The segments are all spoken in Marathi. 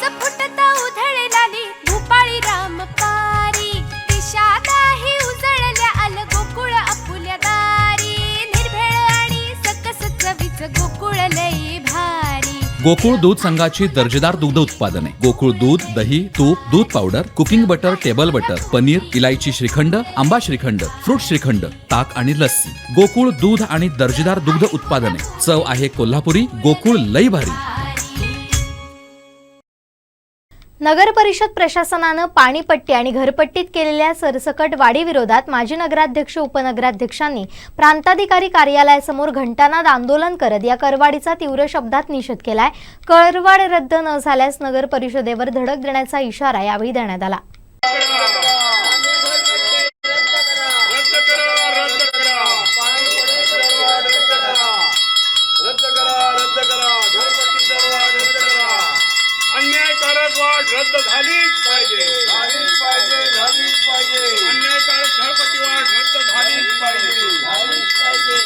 पाऊस फुटता उधळलाली भूपाळी रामपारी दिशादाही उजळल्या आल गोकुळ आपुल्या दारी निर्भेळ आणि सकस चवीच गोकुळ लई भारी। गोकुळ दूध संघाची दर्जेदार दुग्ध उत्पादने गोकुळ दूध, दही, तूप, दूध powder, cooking butter, table butter, paneer, इलायची श्रीखंड, आंबा श्रीखंड, फ्रूट श्रीखंड, ताक आणि लस्सी। गोकुळ दूध आणि दर्जेदार दुग्ध उत्पादने, चव आहे कोल्हापुरी, गोकुळ लई भारी। नगर परिषद प्रशासनानं पाणीपट्टी आणि घरपट्टीत केलेल्या सरसकट वाढीविरोधात माजी नगराध्यक्ष उपनगराध्यक्षांनी प्रांताधिकारी कार्यालयासमोर घंटानाद आंदोलन करत या करवाढीचा तीव्र शब्दात निषेध केलाय। करवाढ रद्द न झाल्यास नगर परिषदेवर धडक देण्याचा इशारा यावेळी देण्यात आला। अन्यायकारक वाढ रद्द झालीच पाहिजे, झालीच पाहिजे, झालीच पाहिजे। अन्यायकारक घरपट्टी वाढ रद्द झालीच पाहिजे, झालीच पाहिजे।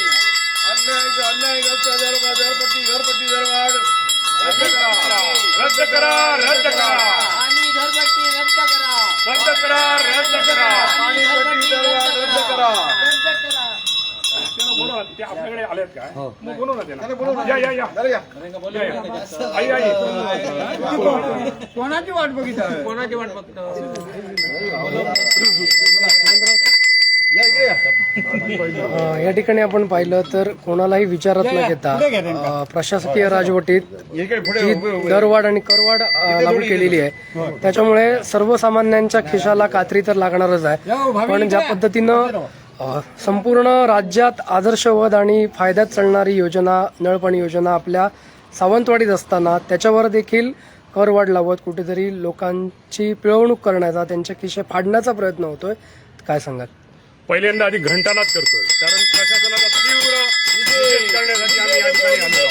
अन्यायग्रस्त घरपट्टी दरवाढ रद्द करा, रद्द करा, रद्द करा। आणि घरपट्टी रद्द करा, रद्द करा, रद्द करा। पाणीपट्टी दरवाढ रद्द करा, रद्द करा। बोला ते आपल्याकडे आलेत काय? मग बोलू ना त्यांना। या या या आई आई कोणाची वाट बघितली? कोणाची वाट बघतो? या ठिकाणी आपण पाहिलं तर कोणालाही विचारात न घेता प्रशासकीय राजवटीत जी दरवाढ आणि करवाढ लागू केलेली आहे, त्याच्यामुळे सर्वसामान्यांच्या खिशाला कात्री तर लागणारच आहे। पण ज्या पद्धतीनं संपूर्ण राज्यात आदर्शवद आणि फायद्यात चालणारी योजना नळपाणी योजना आपल्या सावंतवाडीत असताना त्याच्यावर देखील करवाढ लावत कुठेतरी लोकांची पिळवणूक करण्याचा, त्यांचे खिसे फाडण्याचा प्रयत्न होतोय, काय सांगाल? पहिल्यांदा आधी घंटानाद करतोय, कारण प्रशासनाचा तीव्र निषेध करण्यासाठी आम्ही या ठिकाणी आलो।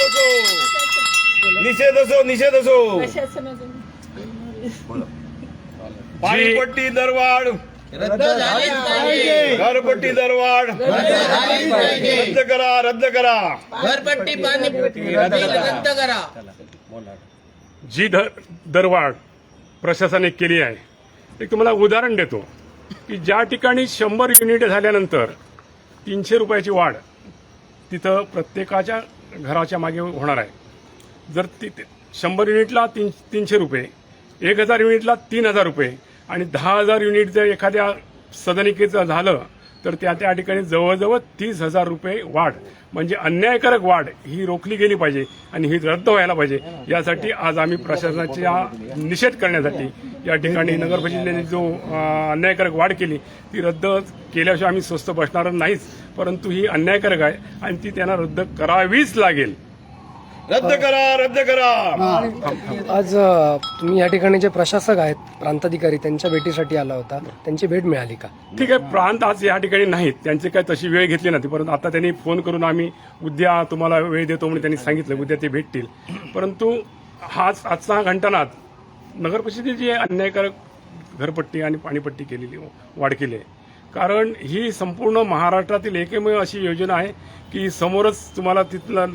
निषेध असो, निषेध असो। पाणीपट्टी दरवाढ रद्द झालीच पाहिजे, घरपट्टी दरवाढ रद्द करा, रद्द करा। घरपट्टी पाणीपट्टी रद्द करा। जी दरवाढ प्रशासनाने केली आहे, एक तुम्हाला उदाहरण देतो की ज्या ठिकाणी 100 युनिट झाल्यानंतर 300 रुपयाची वाढ तिथं प्रत्येकाच्या घराच्या मागे होणार आहे। जर 100 युनिटला 300 रुपये, 1000 युनिटला 3000 रुपये आणि 10,000 युनिट जर एखाद्या सदनिकेचं झालं तर त्या ठिकाणी जवळजवळ 30,000 रुपये वाढ, म्हणजे अन्यायकारक वाढ ही रोखली गेली पाहिजे आणि ही रद्द व्हायला पाहिजे। यासाठी आज आम्ही प्रशासनाचा निषेध करण्यासाठी या ठिकाणी नगर परिषदेने जो अन्यायकारक वाढ केली ती रद्द केल्याशिवाय आम्ही स्वस्थ बसणार नाहीच, परंतु ही अन्यायकारक आहे आणि ती त्यांना रद्द करावीच लागेल। रद्द करा, रद्द करा। आज तुम्ही या ठिकाणी जे प्रशासक आहेत, प्रांताधिकारी, त्यांच्या भेटीसाठी आला होता, त्यांची भेट मिळाली का? ठीक आहे, प्रांत आज या ठिकाणी नाहीत, त्यांची काय तशी वेळ घेतली नव्हती, परंतु आता त्यांनी फोन करून आम्ही उद्या तुम्हाला वेळ देतो म्हणून त्यांनी सांगितलं, उद्या ते भेटतील। परंतु आजचा घंटानाद नगर परिषदेची अन्यायकारक घरपट्टी आणि पाणीपट्टी केलेली वाढ केली आहे, कारण ही संपूर्ण महाराष्ट्रातील एकमेव अशी योजना आहे की समोरच तुम्हाला तिथला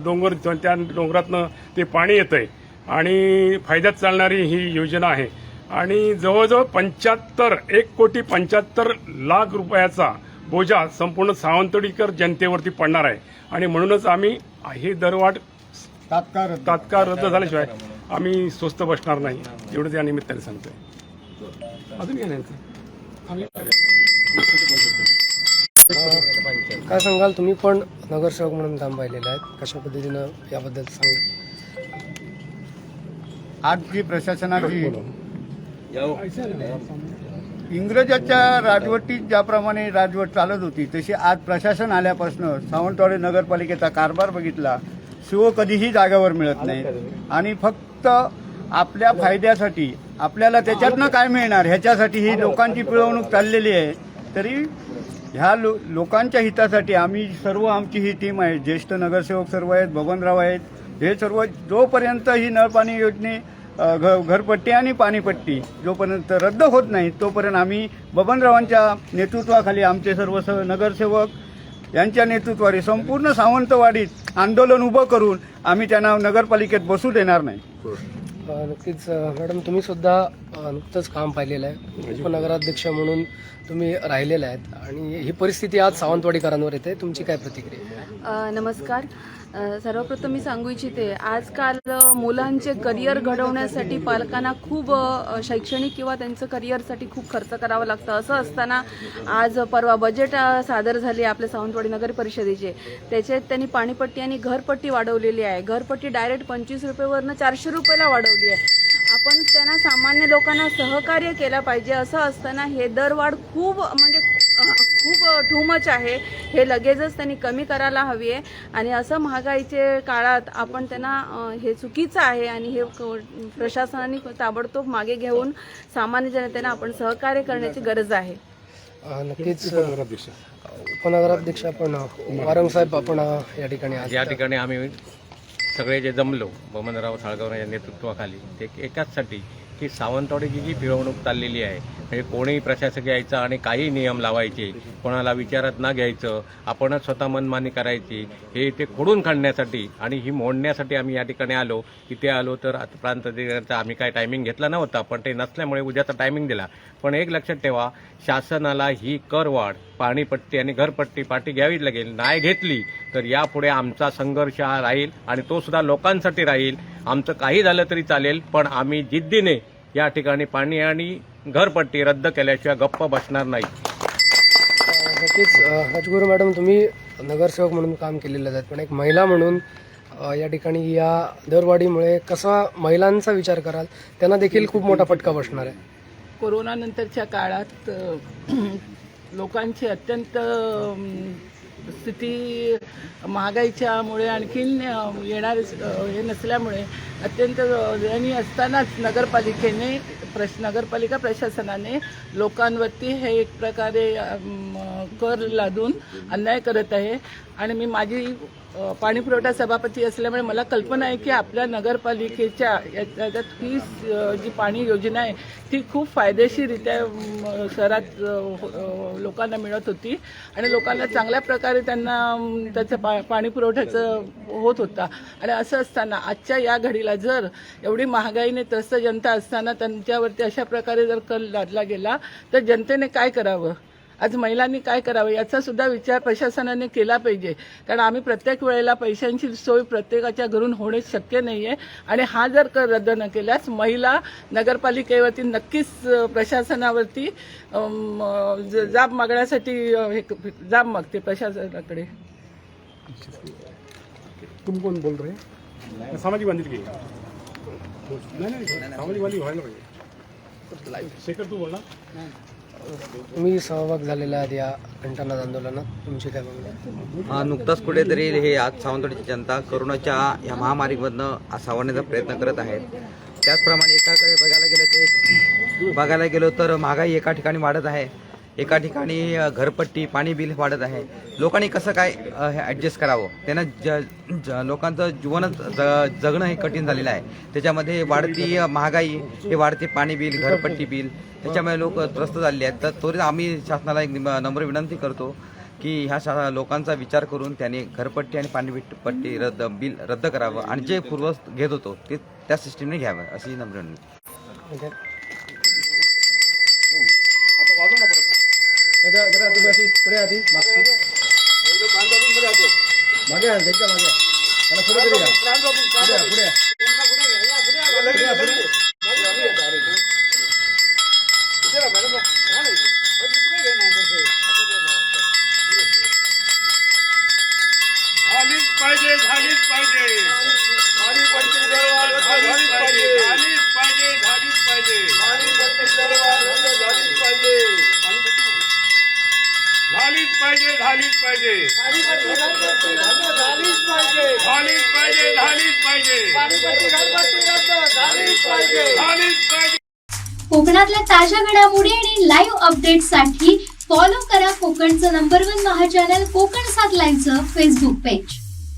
डोंगर, त्या डोंगरातनं ते पाणी येतंय आणि फायद्यात चालणारी ही योजना आहे। आणि जवळजवळ 1,75,00,000 रुपयाचा बोजा संपूर्ण सावंतवाडीकर जनतेवरती पडणार आहे आणि म्हणूनच आम्ही हे दरवाढ तात्काळ रद्द झाल्याशिवाय आम्ही स्वस्त बसणार नाही, एवढं त्या निमित्ताने सांगतोय। अजून काय नाही काय सांगाल? तुम्ही पण नगरसेवक म्हणून काम पाहिलेलं आहे, कशा पद्धतीनं याबद्दल सांगा? आजची प्रशासनाची इंग्रजाच्या राजवटीत ज्याप्रमाणे राजवट चालत होती तशी आज प्रशासन आल्यापासून सावंतवाडी नगरपालिकेचा कारभार बघितला, शिव कधीही जागेवर मिळत नाही आणि फक्त आपल्या फायद्यासाठी आपल्याला त्याच्यातनं काय मिळणार ह्याच्यासाठी ही लोकांची पिळवणूक चाललेली आहे। तरी ह्या लोकांच्या हितासाठी आम्ही सर्व, आमची ही टीम आहे, ज्येष्ठ नगरसेवक सर्व आहेत, बबनराव आहेत, हे सर्व जोपर्यंत ही नळपाणी योजने घरपट्टी आणि पाणीपट्टी जोपर्यंत रद्द होत नाही तोपर्यंत आम्ही बबनरावांच्या नेतृत्वाखाली आमचे सर्व नगरसेवक यांच्या नेतृत्वाने संपूर्ण सावंतवाडीत आंदोलन उभं करून आम्ही त्यांना नगरपालिकेत बसू देणार नाही। नक्कीच मॅडम, तुम्ही सुद्धा नुकतंच काम पाहिलेलं आहे. उपनगराध्यक्ष म्हणून तुम्ही राहिलेले आहेत आणि ही परिस्थिती आज सावंतवाडीकरांवर येते. तुमची काय प्रतिक्रिया? नमस्कार. सर्वप्रथम मी सांगू इच्छिते, आजकाल मुलांचे करिअर घडवण्यासाठी पालकांना खूप शैक्षणिक किंवा त्यांचं करिअरसाठी खूप खर्च करावा लागतं. असं असताना आज परवा बजेट सादर झाले आपल्या सावंतवाडी नगर परिषदेचे. त्याच्यात त्यांनी पाणीपट्टी आणि घरपट्टी वाढवलेली आहे. घरपट्टी डायरेक्ट 25 रुपयेवरनं 400 रुपयाला वाढवली आहे. आपण त्यांना सामान्य लोकांना सहकार्य केलं पाहिजे. असं असताना हे दरवाढ खूप टू मच आहे. हे लगेचच त्यांनी कमी करायला हवी आहे. आणि असं महागाईच्या काळात आपण त्यांना हे चुकीचं आहे आणि हे प्रशासनाने ताबडतोब मागे घेऊन सामान्य जनतेला आपण सहकार्य करण्याची गरज आहे. नक्कीच उपनगराध्यक्ष आपण वारंग साहेब, आपण या ठिकाणी या ठिकाणी आम्ही सगळे जे जमलो बमनराव साळगाव या नेतृत्वाखाली, ते एकाचसाठी की सावंतवाडीची जी पिळवणूक चाललेली आहे, म्हणजे कोणीही प्रशासक यायचं आणि काही नियम लावायचे, कोणाला विचारात न घ्यायचं, आपणच स्वतः मनमानी करायची, हे ते खोडून काढण्यासाठी आणि ही मोडण्यासाठी आम्ही या ठिकाणी आलो. इथे आलो तर आता प्रांताधिकाऱ्यांचा आम्ही काय टायमिंग घेतला नव्हता, पण ते नसल्यामुळे उद्याचा टायमिंग दिला. पण एक लक्षात ठेवा, शासनाला ही करवाढ, पाणीपट्टी आणि घरपट्टी पाठी घ्यावीच लागेल. नाही घेतली तर यापुढे आमचा संघर्ष हा राहील आणि तो सुद्धा लोकांसाठी राहील. आमचं काही झालं तरी चालेल, पण आम्ही जिद्दीने या ठिकाणी पाणी आणि घरपट्टी रद्द केल्याशिवाय गप्प बसणार नाही. नक्कीच राजगुरू मॅडम, तुम्ही नगरसेवक म्हणून काम केलेलं आहे, पण एक महिला म्हणून या ठिकाणी या दरवाढीमुळे कसा महिलांचा विचार कराल? त्यांना देखील खूप मोठा फटका बसणार आहे. कोरोना नंतरच्या काळात लोकांची अत्यंत स्थिती महागाईच्यामुळे आणखीन येणार हे नसल्यामुळे अत्यंत दयनीय असतानाच नगरपालिका प्रशासनाने लोकांवरती हे एक प्रकारे कर लादून अन्याय करत आहे. आणि मी माझी पाणीपुरवठा सभापती असल्यामुळे मला कल्पना आहे की आपल्या नगरपालिकेच्या याच्यात ही जी पाणी योजना आहे ती खूप फायदेशीररित्या शहरात लोकांना मिळत होती आणि लोकांना चांगल्या प्रकारे त्यांना त्याचं पाणी पुरवठ्याचं होत होता. आणि असं असताना आजच्या या घडीला जर एवढी महागाईने त्रस्त जनता असताना त्यांच्यावरती अशा प्रकारे जर कर लादला गेला तर जनतेने काय करावं, आज महिलांनी काय करावं याचा सुद्धा विचार प्रशासनाने केला पाहिजे. कारण आम्ही प्रत्येक वेळेला पैशांची सोय प्रत्येकाच्या घरून होणे शक्य नाही आहे. आणि हा जर कर रद्द न केल्यास महिला नगरपालिकेवरती नक्कीच प्रशासनावरती जाब मागण्यासाठी जाब मागते प्रशासनाकडे. तुम कोण बोल रहे? सामाजिक बांधिलकी नाही, सामाजिक बांधिलकी व्हायला पाहिजे. शेखर तू बोला. तुम्ही सहभाग झालेला आहे या घंटानाद आंदोलनात, तुमची काय मागणी? नुकताच कुठेतरी हे आज सावंतवाडीची जनता कोरोनाच्या या महामारीमधनं सावरण्याचा प्रयत्न करत आहेत. त्याचप्रमाणे एकाकडे बघायला गेलो तर महागाई एका ठिकाणी वाढत आहे, एका ठिकाणी घरपट्टी पाणी बिल वाढत आहे. लोकांनी कसं काय ॲडजस्ट करावं, त्यांना लोकांचं जीवनच जगणं हे कठीण झालेलं आहे. त्याच्यामध्ये वाढती महागाई, हे वाढते पाणी बिल, घरपट्टी बिल, त्याच्यामुळे लोक त्रस्त झालेले आहेत. तर त्वरित आम्ही शासनाला एक नम्र विनंती करतो की ह्या लोकांचा विचार करून त्याने घरपट्टी आणि पाणीपट्टी बिल रद्द करावं आणि जे पूर्व घेत होतो ते त्या सिस्टीमने घ्यावं, अशी नम्र विनंती. पुढे आधी मागे झालीच पाहिजे. पाणीपट्टी दरवाढ झालीच पाहिजे. झालीच पाहिजे. पाणीपट्टी दरवाढ झालीच पाहिजे. झालीच पाहिजे. झालीच पाहिजे. पाणीपट्टी घरपट्टी रद्द झालीच पाहिजे. झालीच पाहिजे. झालीच पाहिजे. पाणीपट्टी घरपट्टी रद्द झालीच पाहिजे. झालीच पाहिजे. कोकणातल्या ताज्या घडामोडी आणि लाईव्ह अपडेट्ससाठी फॉलो करा कोकणचं नंबर 1 महा चॅनल कोकण 7 लाईव्हचं फेसबुक पेज.